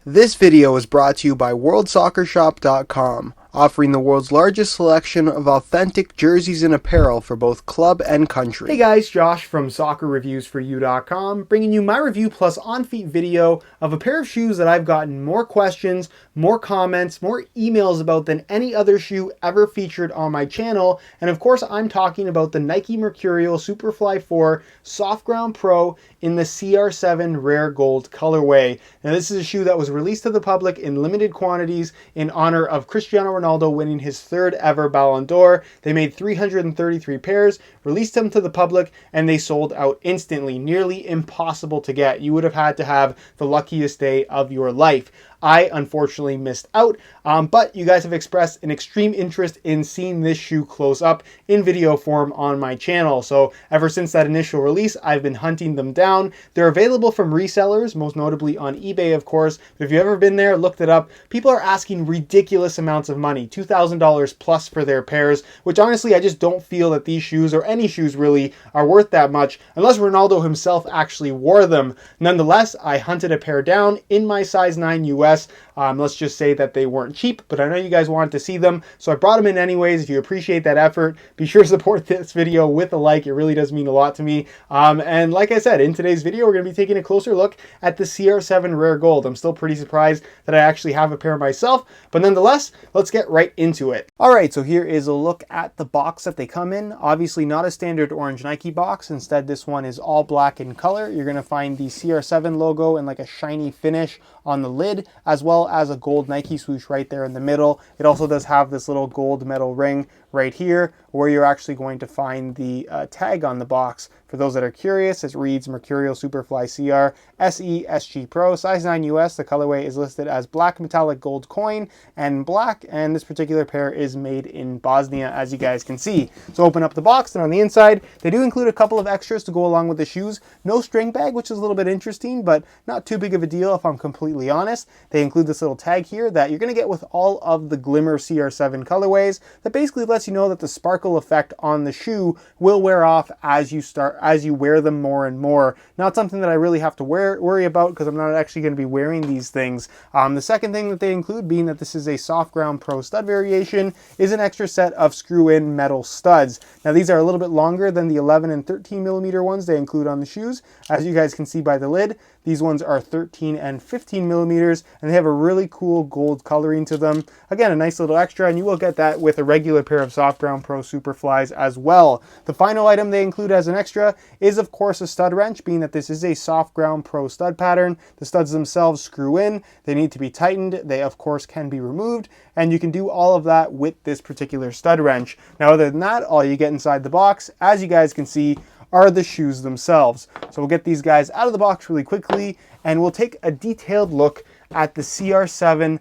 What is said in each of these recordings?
This video is brought to you by WorldSoccerShop.com, offering the world's largest selection of authentic jerseys and apparel for both club and country. Hey guys, Josh from SoccerReviewsForYou.com, bringing you my review plus on-feet video of a pair of shoes that I've gotten more questions, more comments, more emails about than any other shoe ever featured on my channel. And of course, I'm talking about the Nike Mercurial Superfly 4 Soft Ground Pro in the CR7 Rare Gold colorway. Now this is a shoe that was released to the public in limited quantities in honor of Cristiano Ronaldo winning his third ever Ballon d'Or. They made 333 pairs, released them to the public, and they sold out instantly. Nearly impossible to get. You would have had to have the luckiest day of your life. I unfortunately missed out, but you guys have expressed an extreme interest in seeing this shoe close up in video form on my channel. So ever since that initial release, I've been hunting them down. They're available from resellers, most notably on eBay, of course. But if you've ever been there, looked it up, people are asking ridiculous amounts of money, $2,000 plus for their pairs, which honestly, I just don't feel that these shoes, or any shoes really, are worth that much unless Ronaldo himself actually wore them. Nonetheless, I hunted a pair down in my size 9 US. Let's just say that they weren't cheap, but I know you guys wanted to see them, so I brought them in anyways. If you appreciate that effort, be sure to support this video with a like. It really does mean a lot to me. And like I said, in today's video, we're going to be taking a closer look at the CR7 Rare Gold. I'm still pretty surprised that I actually have a pair myself, but nonetheless, let's get right into it. All right, so here is a look at the box that they come in. Obviously not a standard orange Nike box. Instead, this one is all black in color. You're going to find the CR7 logo and like a shiny finish on the lid, as well as a gold Nike swoosh right there in the middle. It also does have this little gold metal ring right here where you're actually going to find the tag on the box. For those that are curious, it reads Mercurial Superfly CR SE SG Pro, size 9 US. The colorway is listed as black metallic gold coin and black, and this particular pair is made in Bosnia, as you guys can see. So open up the box, and on the inside, they do include a couple of extras to go along with the shoes. No string bag, which is a little bit interesting, but not too big of a deal if I'm completely honest. They include this little tag here that you're going to get with all of the Glimmer CR7 colorways that basically lets you know that the sparkle effect on the shoe will wear off as you wear them more and more. Not something that I really have to worry about because I'm not actually going to be wearing these things. The second thing that they include, being that this is a Soft Ground Pro stud variation, is an extra set of screw-in metal studs. Now these are a little bit longer than the 11 and 13 millimeter ones they include on the shoes. As you guys can see by the lid, these ones are 13 and 15 millimeters, and they have a really cool gold coloring to them. Again, a nice little extra, and you will get that with a regular pair of Soft Ground Pro Superflies as well. The final item they include as an extra is, of course, a stud wrench, being that this is a Soft Ground Pro stud pattern. The studs themselves screw in. They need to be tightened. They, of course, can be removed, and you can do all of that with this particular stud wrench. Now, other than that, all you get inside the box, as you guys can see, are the shoes themselves. So we'll get these guys out of the box really quickly, and we'll take a detailed look at the CR7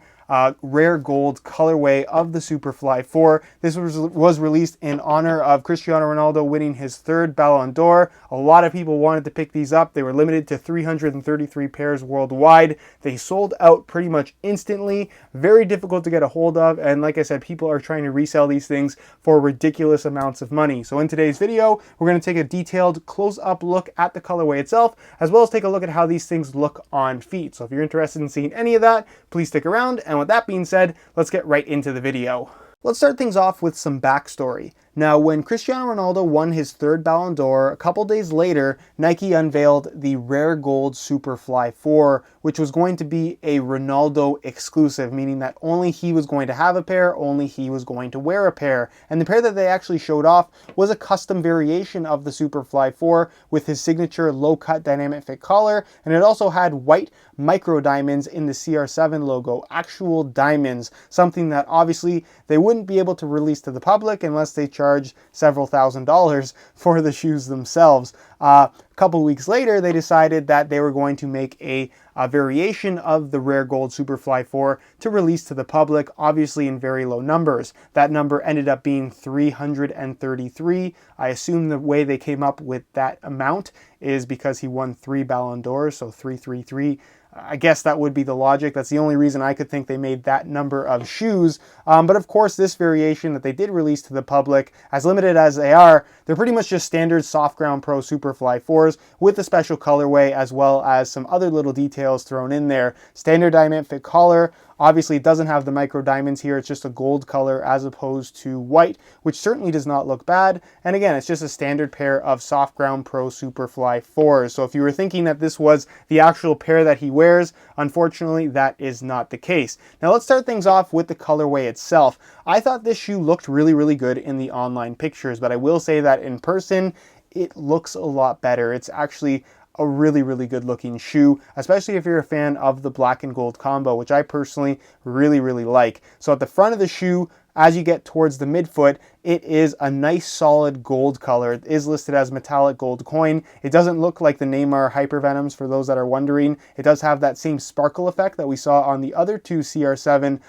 Rare Gold colorway of the Superfly 4. This was released in honor of Cristiano Ronaldo winning his third Ballon d'Or. A lot of people wanted to pick these up. They were limited to 333 pairs worldwide. They sold out pretty much instantly. Very difficult to get a hold of, and like I said, people are trying to resell these things for ridiculous amounts of money. So in today's video, we're going to take a detailed close-up look at the colorway itself, as well as take a look at how these things look on feet. So if you're interested in seeing any of that, please stick around. And with that being said, let's get right into the video. Let's start things off with some backstory. Now, when Cristiano Ronaldo won his third Ballon d'Or, a couple days later, Nike unveiled the Rare Gold Superfly 4, which was going to be a Ronaldo exclusive, meaning that only he was going to have a pair, only he was going to wear a pair. And the pair that they actually showed off was a custom variation of the Superfly 4 with his signature low-cut dynamic fit collar, and it also had white micro diamonds in the CR7 logo, actual diamonds, something that obviously they wouldn't be able to release to the public unless they charged several $1,000s for the shoes themselves. A couple weeks later, they decided that they were going to make a variation of the Rare Gold Superfly 4 to release to the public, obviously in very low numbers. That number ended up being 333. I assume the way they came up with that amount is because he won 3 Ballon d'Ors, so 333 I guess that would be the logic. That's the only reason I could think they made that number of shoes. But of course, this variation that they did release to the public, as limited as they are, they're pretty much just standard Soft Ground Pro Superfly 4s with a special colorway, as well as some other little details thrown in there. Standard diamond fit collar. Obviously, it doesn't have the micro diamonds here. It's just a gold color as opposed to white, which certainly does not look bad. And again, it's just a standard pair of Soft Ground Pro Superfly 4s. So if you were thinking that this was the actual pair that he wears, unfortunately, that is not the case. Now let's start things off with the colorway itself. I thought this shoe looked really, really good in the online pictures, but I will say that in person, it looks a lot better. It's actually a really, really good looking shoe, especially if you're a fan of the black and gold combo, which I personally really, really like. So at the front of the shoe, as you get towards the midfoot, it is a nice solid gold color. It is listed as metallic gold coin. It doesn't look like the Neymar Hypervenoms for those that are wondering. It does have that same sparkle effect that we saw on the other two CR7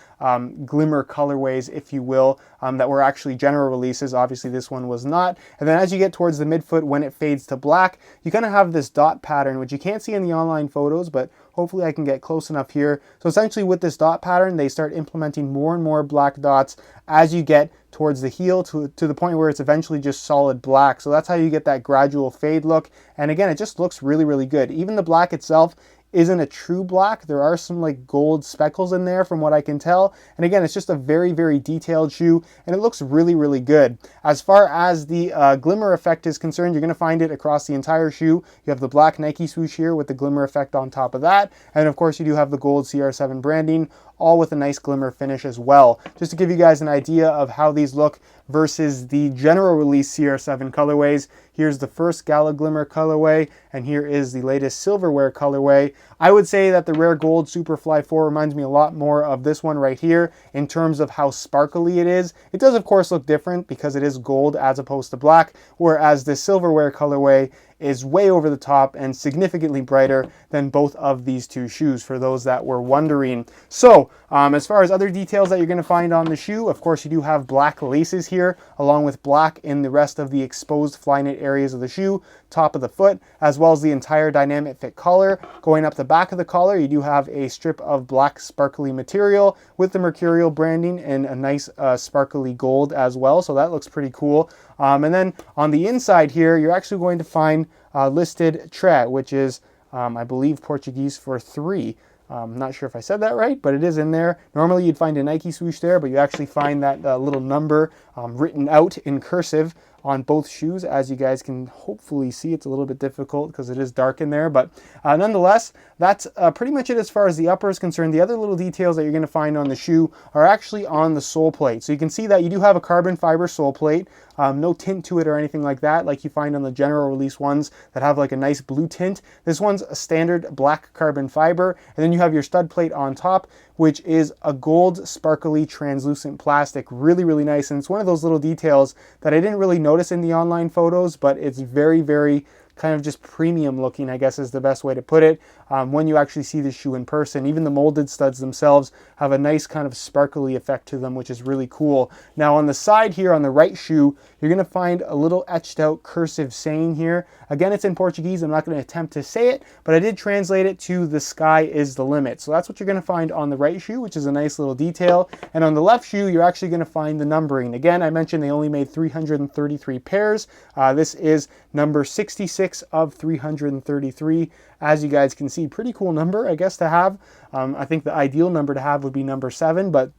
glimmer colorways, if you will, that were actually general releases. Obviously this one was not. And then as you get towards the midfoot, when it fades to black, you kind of have this dot pattern, which you can't see in the online photos, but hopefully I can get close enough here. So essentially with this dot pattern, they start implementing more and more black dots as you get towards the heel to the point where it's eventually just solid black. So that's how you get that gradual fade look. And again, it just looks really, really good. Even the black itself isn't a true black. There are some like gold speckles in there from what I can tell. And again, it's just a very, very detailed shoe and it looks really, really good. As far as the glimmer effect is concerned, you're gonna find it across the entire shoe. You have the black Nike swoosh here with the glimmer effect on top of that. And of course you do have the gold CR7 branding, all with a nice glimmer finish as well. Just to give you guys an idea of how these look versus the general release CR7 colorways, here's the first Gala Glimmer colorway, and here is the latest Silverware colorway. I would say that the Rare Gold Superfly 4 reminds me a lot more of this one right here in terms of how sparkly it is. It does of course look different because it is gold as opposed to black, whereas the Silverware colorway is way over the top and significantly brighter than both of these two shoes, for those that were wondering. So as far as other details that you're going to find on the shoe, of course you do have black laces here along with black in the rest of the exposed Flyknit areas of the shoe, top of the foot, as well as the entire dynamic fit collar. Going up the back of the collar, you do have a strip of black sparkly material with the Mercurial branding and a nice sparkly gold as well, so that looks pretty cool. And then on the inside here, you're actually going to find listed tre, which is, I believe, Portuguese for 3. I'm not sure if I said that right, but it is in there. Normally you'd find a Nike swoosh there, but you actually find that little number written out in cursive on both shoes. As you guys can hopefully see, it's a little bit difficult because it is dark in there, but nonetheless, that's pretty much it as far as the upper is concerned. The other little details that you're going to find on the shoe are actually on the sole plate. So you can see that you do have a carbon fiber sole plate, no tint to it or anything like that, like you find on the general release ones that have like a nice blue tint. This one's a standard black carbon fiber, and then you have your stud plate on top, which is a gold sparkly translucent plastic. Really, really nice. And it's one of those little details that I didn't really notice in the online photos, but it's very, very kind of just premium looking, I guess is the best way to put it. When you actually see the shoe in person, even the molded studs themselves have a nice kind of sparkly effect to them, which is really cool. Now on the side here on the right shoe, you're going to find a little etched out cursive saying here. Again, it's in Portuguese. I'm not going to attempt to say it, but I did translate it to "the sky is the limit." So that's what you're going to find on the right shoe, which is a nice little detail. And on the left shoe, you're actually going to find the numbering. Again, I mentioned they only made 333 pairs. This is number 66 of 333. As you guys can see, pretty cool number, I guess, to have. I think the ideal number to have would be number 7, but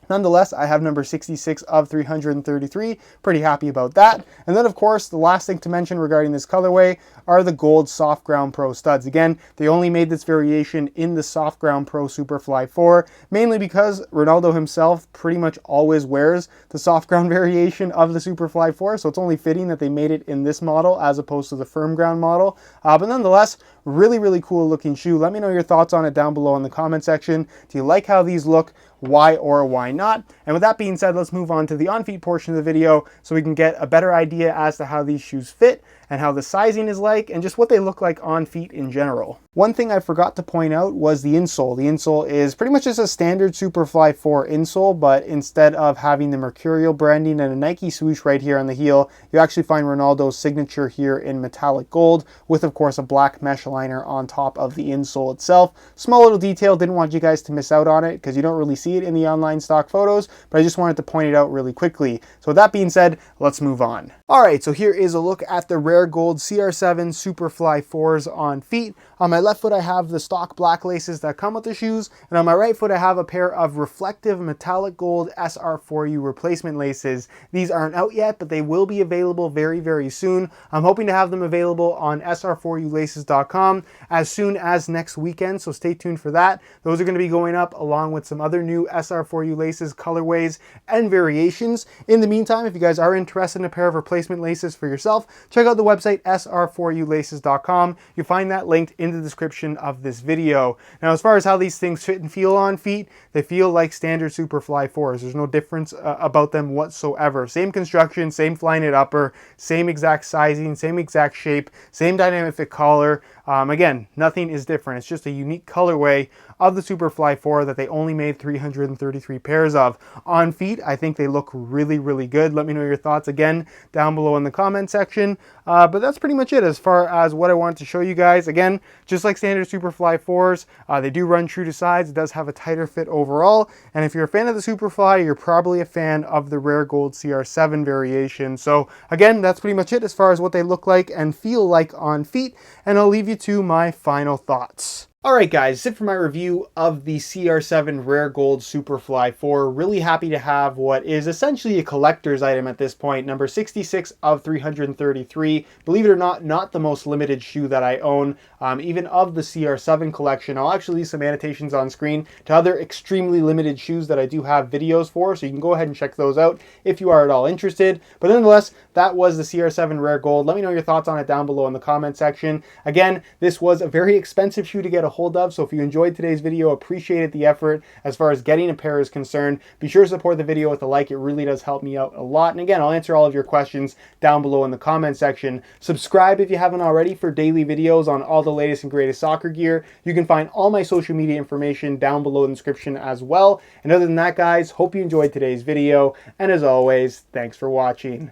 nonetheless, I have number 66 of 333. Pretty happy about that. And then, of course, the last thing to mention regarding this colorway are the gold Soft Ground Pro studs. Again, they only made this variation in the Soft Ground Pro Superfly 4, mainly because Ronaldo himself pretty much always wears the Soft Ground variation of the Superfly 4, so it's only fitting that they made it in this model as opposed to the Firm Ground model. But nonetheless, really, really cool looking shoe. Let me know your thoughts on it down below in the comment section. Do you like how these look? Why or why not? And with that being said, let's move on to the on-feet portion of the video so we can get a better idea as to how these shoes fit and how the sizing is like and just what they look like on feet in general. One thing I forgot to point out was the insole. The insole is pretty much just a standard Superfly 4 insole, but instead of having the Mercurial branding and a Nike swoosh right here on the heel, you actually find Ronaldo's signature here in metallic gold with, of course, a black mesh liner on top of the insole itself. Small little detail, didn't want you guys to miss out on it because you don't really see it in the online stock photos, but I just wanted to point it out really quickly. So with that being said, let's move on. All right, so here is a look at the Rare Gold CR7 Superfly 4s on feet. On my left foot, I have the stock black laces that come with the shoes, and on my right foot, I have a pair of reflective metallic gold SR4U replacement laces. These aren't out yet, but they will be available very, very soon. I'm hoping to have them available on sr4ulaces.com as soon as next weekend, so stay tuned for that. Those are going to be going up along with some other new SR4U laces colorways and variations. In the meantime, if you guys are interested in a pair of replacement laces for yourself, check out the website sr4ulaces.com. You'll find that linked in the description of this video. Now, as far as how these things fit and feel on feet, they feel like standard Superfly 4s. There's no difference about them whatsoever. Same construction, same fly knit upper, same exact sizing, same exact shape, same dynamic fit collar. Again, nothing is different. It's just a unique colorway of the Superfly 4 that they only made 333 pairs of. On feet, I think they look really, really good. Let me know your thoughts again down below in the comment section. But that's pretty much it as far as what I wanted to show you guys. Again, just like standard Superfly 4s, they do run true to size. It does have a tighter fit overall. And if you're a fan of the Superfly, you're probably a fan of the Rare Gold CR7 variation. So again, that's pretty much it as far as what they look like and feel like on feet. And I'll leave you to my final thoughts. Alright guys, that's it for my review of the CR7 Rare Gold Superfly 4. Really happy to have what is essentially a collector's item at this point. Number 66 of 333. Believe it or not, not the most limited shoe that I own. Even of the CR7 collection. I'll actually leave some annotations on screen to other extremely limited shoes that I do have videos for, so you can go ahead and check those out if you are at all interested. But nonetheless, that was the CR7 Rare Gold. Let me know your thoughts on it down below in the comment section. Again, this was a very expensive shoe to get a hold of, so if you enjoyed today's video, appreciated the effort as far as getting a pair is concerned, be sure to support the video with a like. It really does help me out a lot. And again, I'll answer all of your questions down below in the comment section. Subscribe if you haven't already for daily videos on all the latest and greatest soccer gear. You can find all my social media information down below in the description as well. And other than that, guys, hope you enjoyed today's video. And as always, thanks for watching.